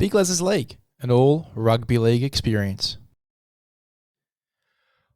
Big LEZ'S League, an all rugby league experience.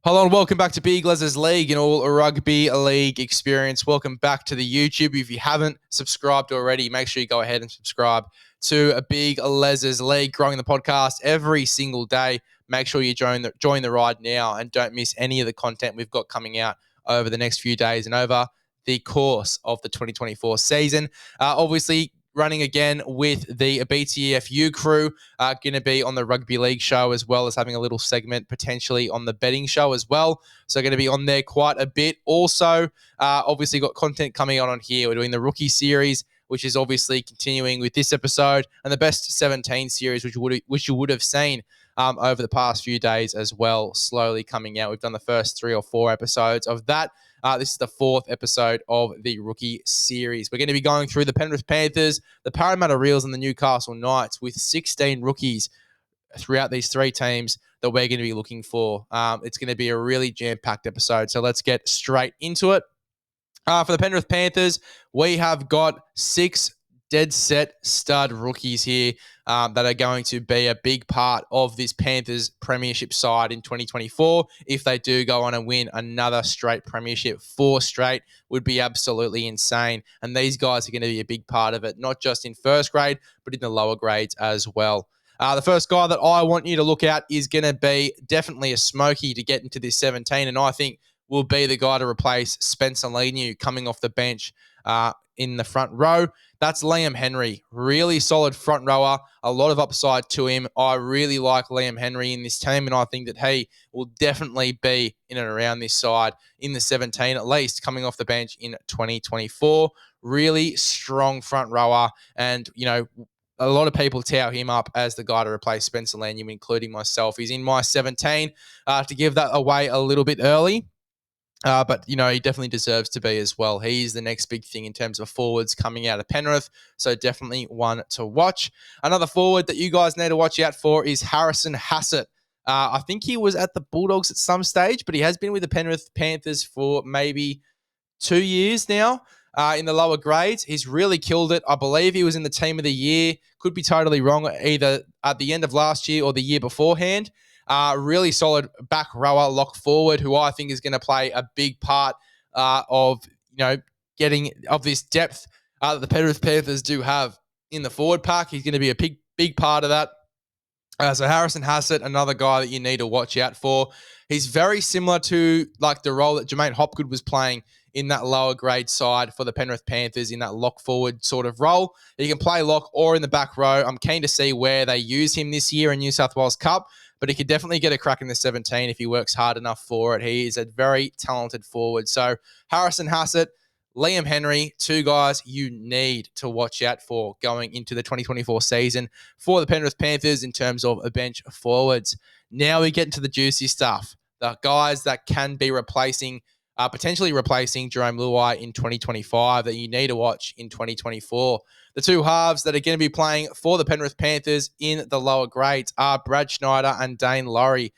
Hello and welcome back to Big LEZ'S League, an all rugby league experience. Welcome back to the YouTube. If you haven't subscribed already, make sure you go ahead and subscribe to a Big LEZ'S League, growing the podcast every single day. Make sure you join the ride now and don't miss any of the content we've got coming out over the next few days and over the course of the 2024 season. Obviously, running again with the BTFU crew, going to be on the rugby league show as well as having a little segment potentially on the betting show as well. So going to be on there quite a bit. Also, obviously got content coming out on here. We're doing the rookie series, which is obviously continuing with this episode, and the best 17 series, which you would have seen over the past few days as well, slowly coming out. We've done the first 3 or 4 episodes of that. This is the 4th episode of the rookie series. We're going to be going through the Penrith Panthers, the Parramatta Eels, and the Newcastle Knights with 16 rookies throughout these 3 teams that we're going to be looking for. It's going to be a really jam-packed episode, so let's get straight into it. For the Penrith Panthers, we have got 6 dead-set stud rookies here that are going to be a big part of this Panthers premiership side in 2024. If they do go on and win another straight premiership, 4 straight, would be absolutely insane. And these guys are going to be a big part of it, not just in first grade, but in the lower grades as well. The first guy that I want you to look at is going to be definitely a smoky to get into this 17, and I think will be the guy to replace Spencer Leniu coming off the bench in the front row. That's Liam Henry. Really solid front rower. A lot of upside to him. I really like Liam Henry in this team, and I think that he will definitely be in and around this side in the 17, at least, coming off the bench in 2024. Really strong front rower, and, you know, a lot of people tout him up as the guy to replace Spencer Leniu, including myself. He's in my 17 to give that away a little bit early. But, you know, he definitely deserves to be as well. He's the next big thing in terms of forwards coming out of Penrith, so definitely one to watch. Another forward that you guys need to watch out for is Harrison Hassett. I think he was at the Bulldogs at some stage, but he has been with the Penrith Panthers for maybe 2 years now in the lower grades. He's really killed it. I believe he was in the team of the year. Could be totally wrong, either at the end of last year or the year beforehand. Really solid back rower, lock forward, who I think is going to play a big part of, you know, getting of this depth that the Penrith Panthers do have in the forward pack. He's going to be a big part of that. So Harrison Hassett, another guy that you need to watch out for. He's very similar to like the role that Jermaine Hopgood was playing in that lower grade side for the Penrith Panthers in that lock forward sort of role. He can play lock or in the back row. I'm keen to see where they use him this year in New South Wales Cup, but he could definitely get a crack in the 17 if he works hard enough for it. He is a very talented forward. So Harrison Hassett, Liam Henry, 2 guys you need to watch out for going into the 2024 season for the Penrith Panthers in terms of a bench forwards. Now we get into the juicy stuff. The guys that can be potentially replacing Jerome Luai in 2025 that you need to watch in 2024. The 2 halves that are going to be playing for the Penrith Panthers in the lower grades are Brad Schneider and Dane Laurie.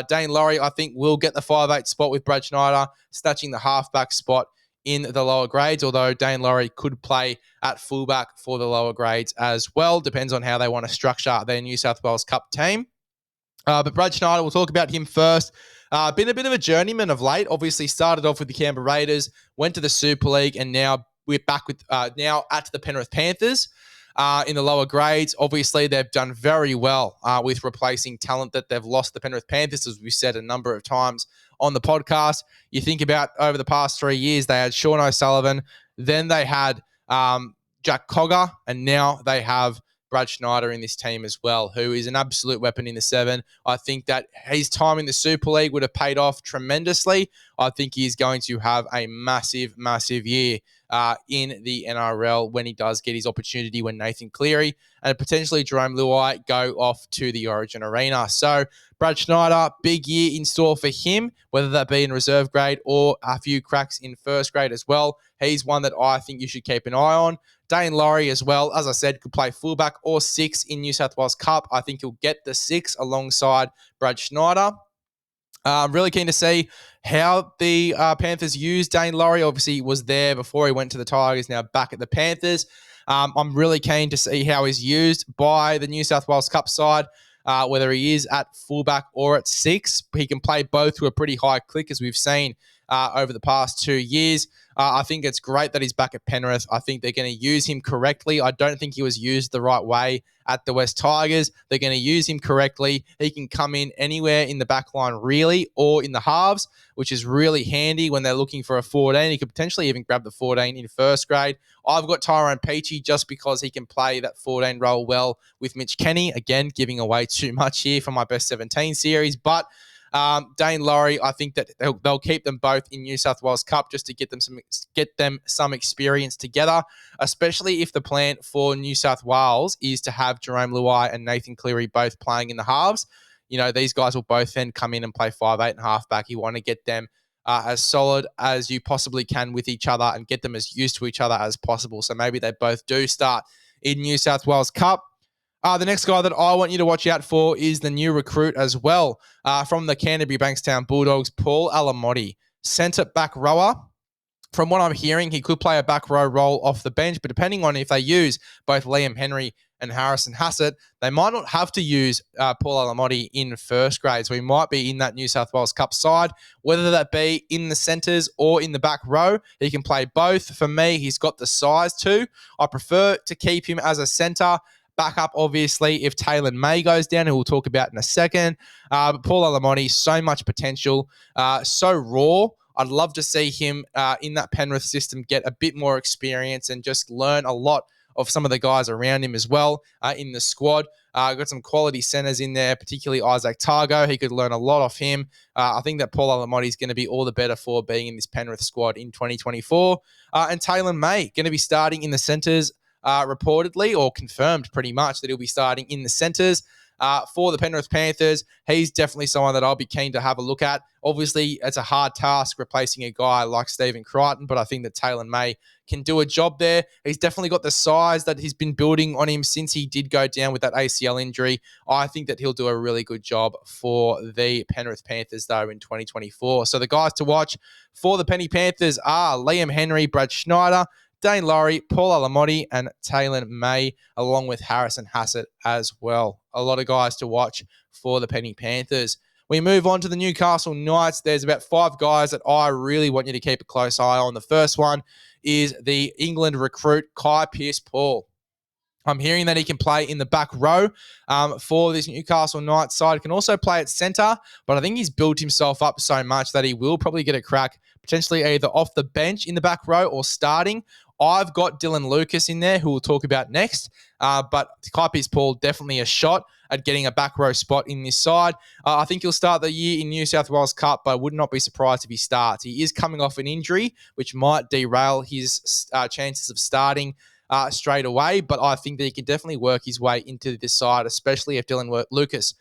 Dane Laurie, I think, will get the 5'8" spot with Brad Schneider, snatching the halfback spot in the lower grades, although Dane Laurie could play at fullback for the lower grades as well. Depends on how they want to structure their New South Wales Cup team. But Brad Schneider, we'll talk about him first. Been a bit of a journeyman of late. Obviously started off with the Canberra Raiders, went to the Super League, and now we're back with now at the Penrith Panthers in the lower grades. Obviously, they've done very well with replacing talent that they've lost the Penrith Panthers, as we've said a number of times on the podcast. You think about over the past 3 years, they had Sean O'Sullivan, then they had Jack Cogger, and now they have Brad Schneider in this team as well, who is an absolute weapon in the 7. I think that his time in the Super League would have paid off tremendously. I think he's going to have a massive, massive year in the NRL when he does get his opportunity, when Nathan Cleary and potentially Jerome Luai go off to the Origin Arena. So Brad Schneider, big year in store for him, whether that be in reserve grade or a few cracks in first grade as well. He's one that I think you should keep an eye on. Dane Laurie as well, as I said, could play fullback or 6 in New South Wales Cup. I think he'll get the 6 alongside Brad Schneider. I'm really keen to see how the Panthers use Dane Laurie. Obviously, he was there before he went to the Tigers, now back at the Panthers. I'm really keen to see how he's used by the New South Wales Cup side. Whether he is at fullback or at 6, he can play both to a pretty high click, as we've seen over the past 2 years. I think it's great that he's back at Penrith. I think they're going to use him correctly. I don't think he was used the right way at the West Tigers. They're going to use him correctly. He can come in anywhere in the back line, really, or in the halves, which is really handy when they're looking for a 14. He could potentially even grab the 14 in first grade. I've got Tyrone Peachey just because he can play that 14 role well with Mitch Kenny. Again, giving away too much here for my best 17 series, but Dane Laurie, I think that they'll keep them both in New South Wales Cup just to get them some experience together, especially if the plan for New South Wales is to have Jerome Luai and Nathan Cleary both playing in the halves. These guys will both then come in and play 5'8" and halfback. You want to get them as solid as you possibly can with each other and get them as used to each other as possible. So maybe they both do start in New South Wales Cup. The next guy that I want you to watch out for is the new recruit as well from the Canterbury Bankstown Bulldogs, Paul Alamotti, centre back rower. From what I'm hearing, he could play a back row role off the bench, but depending on if they use both Liam Henry and Harrison Hassett, they might not have to use Paul Alamotti in first grade. So he might be in that New South Wales Cup side, whether that be in the centres or in the back row. He can play both. For me, he's got the size too. I prefer to keep him as a centre. Backup, obviously, if Taylor May goes down, who we'll talk about in a second. But Paul Alamotti, so much potential, so raw. I'd love to see him in that Penrith system get a bit more experience and just learn a lot of some of the guys around him as well in the squad. Got some quality centres in there, particularly Isaac Targo. He could learn a lot off him. I think that Paul Alamotti is going to be all the better for being in this Penrith squad in 2024. And Taylor May going to be starting in the centres, reportedly, or confirmed pretty much, that he'll be starting in the centres for the Penrith Panthers. He's definitely someone that I'll be keen to have a look at. Obviously, it's a hard task replacing a guy like Stephen Crichton, but I think that Taylor May can do a job there. He's definitely got the size that he's been building on him since he did go down with that ACL injury. I think that he'll do a really good job for the Penrith Panthers, though, in 2024. So the guys to watch for the Penny Panthers are Liam Henry, Brad Schneider, Dane Laurie, Paul Alamotti, and Taylor May, along with Harrison Hassett as well. A lot of guys to watch for the Penny Panthers. We move on to the Newcastle Knights. There's about 5 guys that I really want you to keep a close eye on. The first one is the England recruit, Kai Pearce-Paul. I'm hearing that he can play in the back row for this Newcastle Knights side. He can also play at centre, but I think he's built himself up so much that he will probably get a crack, potentially either off the bench in the back row or starting. I've got Dylan Lucas in there, who we'll talk about next, but Kai Pearce-Paul, definitely a shot at getting a back row spot in this side. I think he'll start the year in New South Wales Cup, but I would not be surprised if he starts. He is coming off an injury, which might derail his chances of starting straight away, but I think that he can definitely work his way into this side, especially if Dylan Lucas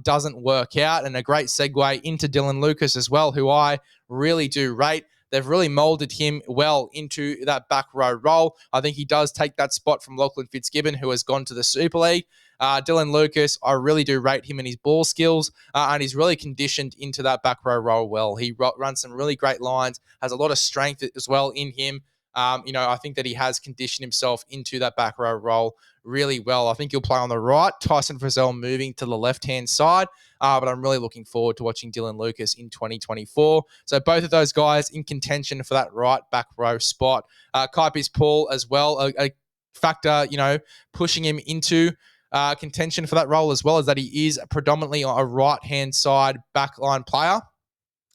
doesn't work out. And a great segue into Dylan Lucas as well, who I really do rate. They've really molded him well into that back row role. I think he does take that spot from Lachlan Fitzgibbon, who has gone to the Super League. Dylan Lucas, I really do rate him and his ball skills, and he's really conditioned into that back row role well. He runs some really great lines, has a lot of strength as well in him. I think that he has conditioned himself into that back row role really well. I think he'll play on the right. Tyson Frizzell moving to the left-hand side. But I'm really looking forward to watching Dylan Lucas in 2024. So both of those guys in contention for that right back row spot. Kai Pearce-Paul as well, a factor, pushing him into contention for that role, as well as that he is predominantly a right-hand side backline player.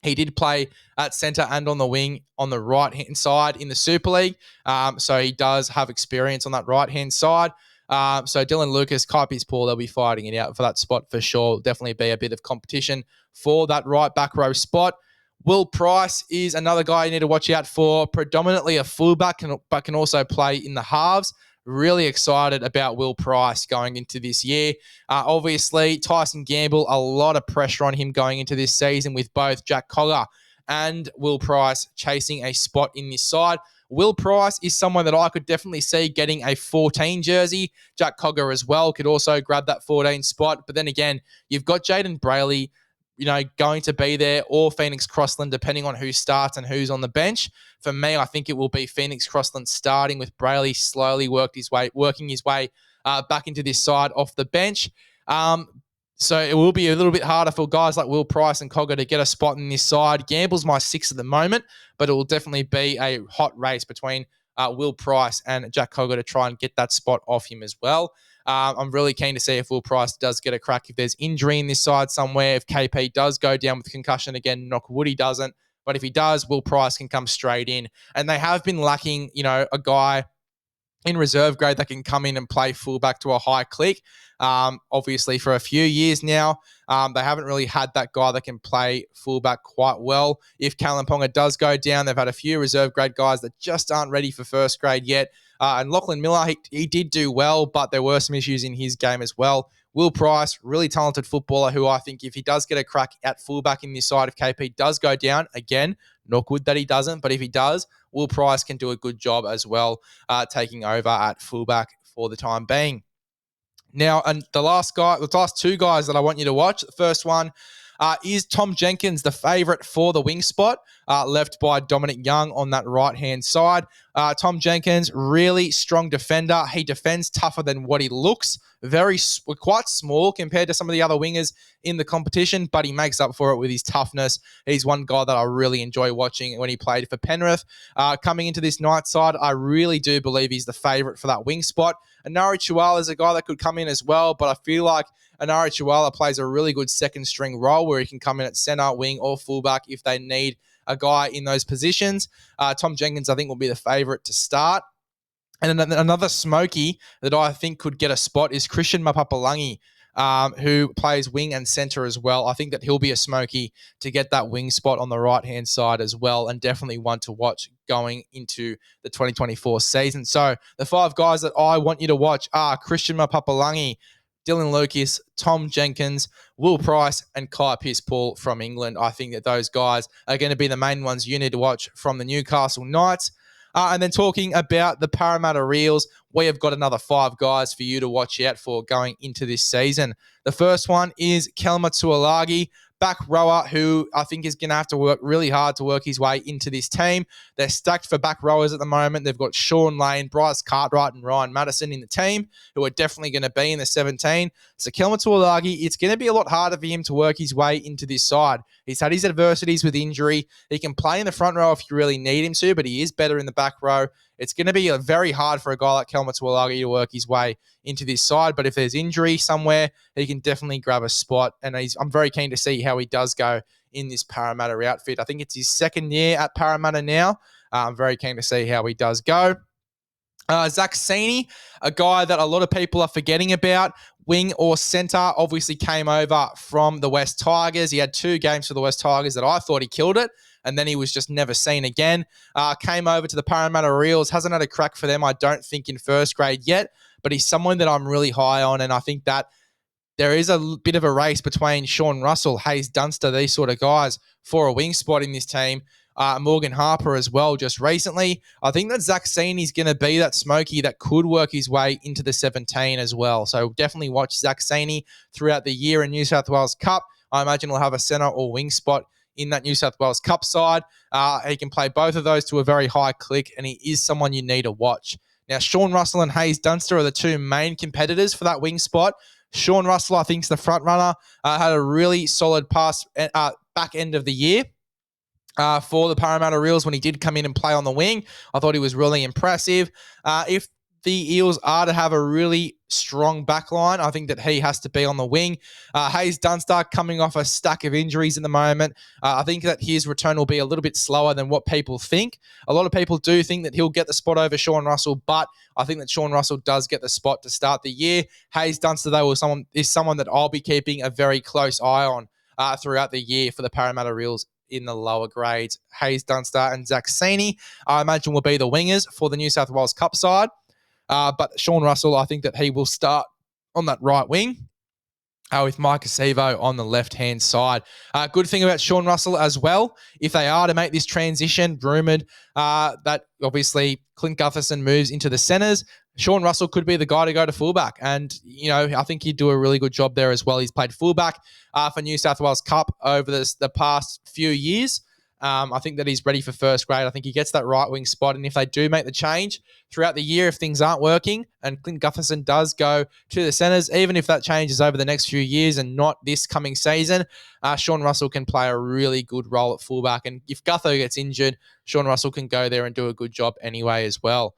He did play at centre and on the wing on the right-hand side in the Super League. So he does have experience on that right-hand side. So Dylan Lucas, Kai Pearce-Paul, they'll be fighting it out for that spot for sure. Definitely be a bit of competition for that right back row spot. Will Price is another guy you need to watch out for. Predominantly a fullback, but can also play in the halves. Really excited about Will Price going into this year. Obviously, Tyson Gamble, a lot of pressure on him going into this season with both Jack Cogger and Will Price chasing a spot in this side. Will Price is someone that I could definitely see getting a 14 jersey. Jack Cogger as well could also grab that 14 spot. But then again, you've got Jaden Brayley, going to be there, or Phoenix Crossland, depending on who starts and who's on the bench. For me, I think it will be Phoenix Crossland starting, with Brayley slowly working his way back into this side off the bench. So it will be a little bit harder for guys like Will Price and Cogger to get a spot in this side. Gamble's my 6 at the moment, but it will definitely be a hot race between Will Price and Jack Cogger to try and get that spot off him as well. I'm really keen to see if Will Price does get a crack. If there's injury in this side somewhere, if KP does go down with concussion again, knock wood he doesn't. But if he does, Will Price can come straight in. And they have been lacking, a guy in reserve grade that can come in and play fullback to a high click. Obviously, for a few years now, they haven't really had that guy that can play fullback quite well. If Kalen Ponga does go down, they've had a few reserve grade guys that just aren't ready for first grade yet. And Lachlan Miller, he did do well, but there were some issues in his game as well. Will Price, really talented footballer who I think if he does get a crack at fullback in this side, if KP does go down, again, not good that he doesn't, but if he does, Will Price can do a good job as well, taking over at fullback for the time being. Now, and the last two guys that I want you to watch, the first one is Tom Jenkins, the favourite for the wing spot, left by Dominic Young on that right-hand side. Tom Jenkins, really strong defender. He defends tougher than what he looks. Quite small compared to some of the other wingers in the competition, but he makes up for it with his toughness. He's one guy that I really enjoy watching when he played for Penrith. Coming into this night side, I really do believe he's the favourite for that wing spot. Anari Chihuahua is a guy that could come in as well, but I feel like Anari Chihuahua plays a really good second string role where he can come in at centre, wing, or fullback if they need a guy in those positions. Tom Jenkins, I think, will be the favourite to start. And another smoky that I think could get a spot is Christian Mapapalangi, who plays wing and centre as well. I think that he'll be a smoky to get that wing spot on the right-hand side as well, and definitely one to watch going into the 2024 season. So the 5 guys that I want you to watch are Christian Mapapalangi, Dylan Lucas, Tom Jenkins, Will Price, and Kai Pearce-Paul from England. I think that those guys are going to be the main ones you need to watch from the Newcastle Knights. And then talking about the Parramatta Eels, we have got another 5 guys for you to watch out for going into this season. The first one is Kelma Tuolagi, back rower, who I think is going to have to work really hard to work his way into this team. They're stacked for back rowers at the moment. They've got Sean Lane, Bryce Cartwright, and Ryan Madison in the team, who are definitely going to be in the 17. So Kelma Tuolagi, it's going to be a lot harder for him to work his way into this side. He's had his adversities with injury. He can play in the front row if you really need him to, but he is better in the back row. It's going to be very hard for a guy like Kelma Tuolagi to work his way into this side, but if there's injury somewhere, he can definitely grab a spot, and I'm very keen to see how he does go in this Parramatta outfit. I think it's his second year at Parramatta now. I'm very keen to see how he does go. Zach Sini, a guy that a lot of people are forgetting about, wing or centre, obviously came over from the West Tigers. He had 2 games for the West Tigers that I thought he killed it, and then he was just never seen again. Came over to the Parramatta Eels, hasn't had a crack for them, I don't think, in first grade yet, but he's someone that I'm really high on, and I think that there is a bit of a race between Sean Russell, Hayes Dunster, these sort of guys for a wing spot in this team. Morgan Harper as well just recently. I think that Zach Sini is going to be that smoky that could work his way into the 17 as well. So definitely watch Zach Sini throughout the year in New South Wales Cup. I imagine he'll have a centre or wing spot in that New South Wales Cup side. He can play both of those to a very high click, and he is someone you need to watch. Now, Sean Russell and Hayes Dunster are the 2 main competitors for that wing spot. Sean Russell, I think, is the front runner. Had a really solid pass back end of the year for the Parramatta Eels when he did come in and play on the wing. I thought he was really impressive. If the Eels are to have a really strong backline, I think that he has to be on the wing. Hayes Dunster coming off a stack of injuries at the moment. I think that his return will be a little bit slower than what people think. A lot of people do think that he'll get the spot over Sean Russell, but I think that Sean Russell does get the spot to start the year. Hayes Dunster, though, is someone that I'll be keeping a very close eye on throughout the year for the Parramatta Eels in the lower grades. Hayes Dunster and Zach Sini, I imagine, will be the wingers for the New South Wales Cup side. But Sean Russell, I think that he will start on that right wing. with Mike Acevo on the left-hand side. Good thing about Sean Russell as well, if they are to make this transition, rumoured that obviously Clint Gutherson moves into the centres, Sean Russell could be the guy to go to fullback. And, I think he'd do a really good job there as well. He's played fullback for New South Wales Cup over the past few years. I think that he's ready for first grade. I think he gets that right wing spot. And if they do make the change throughout the year, if things aren't working and Clint Gutherson does go to the centres, even if that changes over the next few years and not this coming season, Sean Russell can play a really good role at fullback. And if Gutho gets injured, Sean Russell can go there and do a good job anyway as well.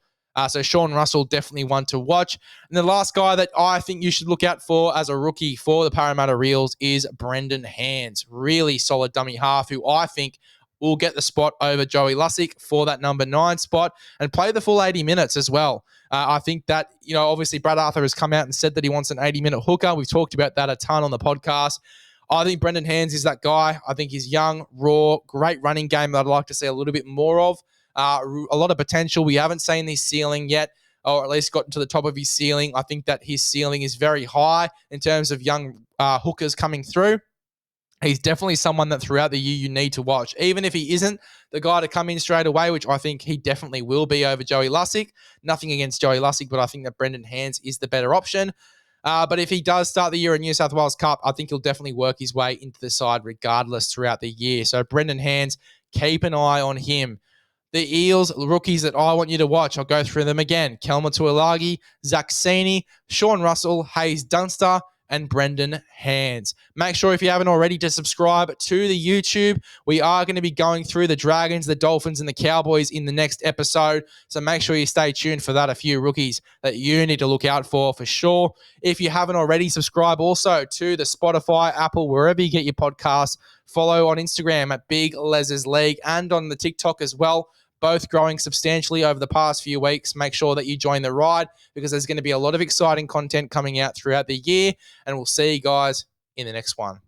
So Sean Russell, definitely one to watch. And the last guy that I think you should look out for as a rookie for the Parramatta Eels is Brendan Hands. Really solid dummy half who I think will get the spot over Joey Lussick for that number 9 spot and play the full 80 minutes as well. I think that, obviously Brad Arthur has come out and said that he wants an 80-minute hooker. We've talked about that a ton on the podcast. I think Brendan Hands is that guy. I think he's young, raw, great running game that I'd like to see a little bit more of. A lot of potential. We haven't seen his ceiling yet, or at least gotten to the top of his ceiling. I think that his ceiling is very high in terms of young hookers coming through. He's definitely someone that throughout the year you need to watch. Even if he isn't the guy to come in straight away, which I think he definitely will be over Joey Lussick. Nothing against Joey Lussick, but I think that Brendan Hands is the better option. But if he does start the year in New South Wales Cup, I think he'll definitely work his way into the side regardless throughout the year. So Brendan Hands, keep an eye on him. The Eels rookies that I want you to watch, I'll go through them again. Kelma Tuilagi, Zach Sini, Sean Russell, Hayes Dunster, and Brendan Hands. Make sure if you haven't already to subscribe to the YouTube. We are going to be going through the Dragons, the Dolphins, and the Cowboys in the next episode. So make sure you stay tuned for that. A few rookies that you need to look out for sure. If you haven't already, subscribe also to the Spotify, Apple, wherever you get your podcasts. Follow on Instagram at Big LEZ'S League and on the TikTok as well. Both growing substantially over the past few weeks. Make sure that you join the ride because there's going to be a lot of exciting content coming out throughout the year. And we'll see you guys in the next one.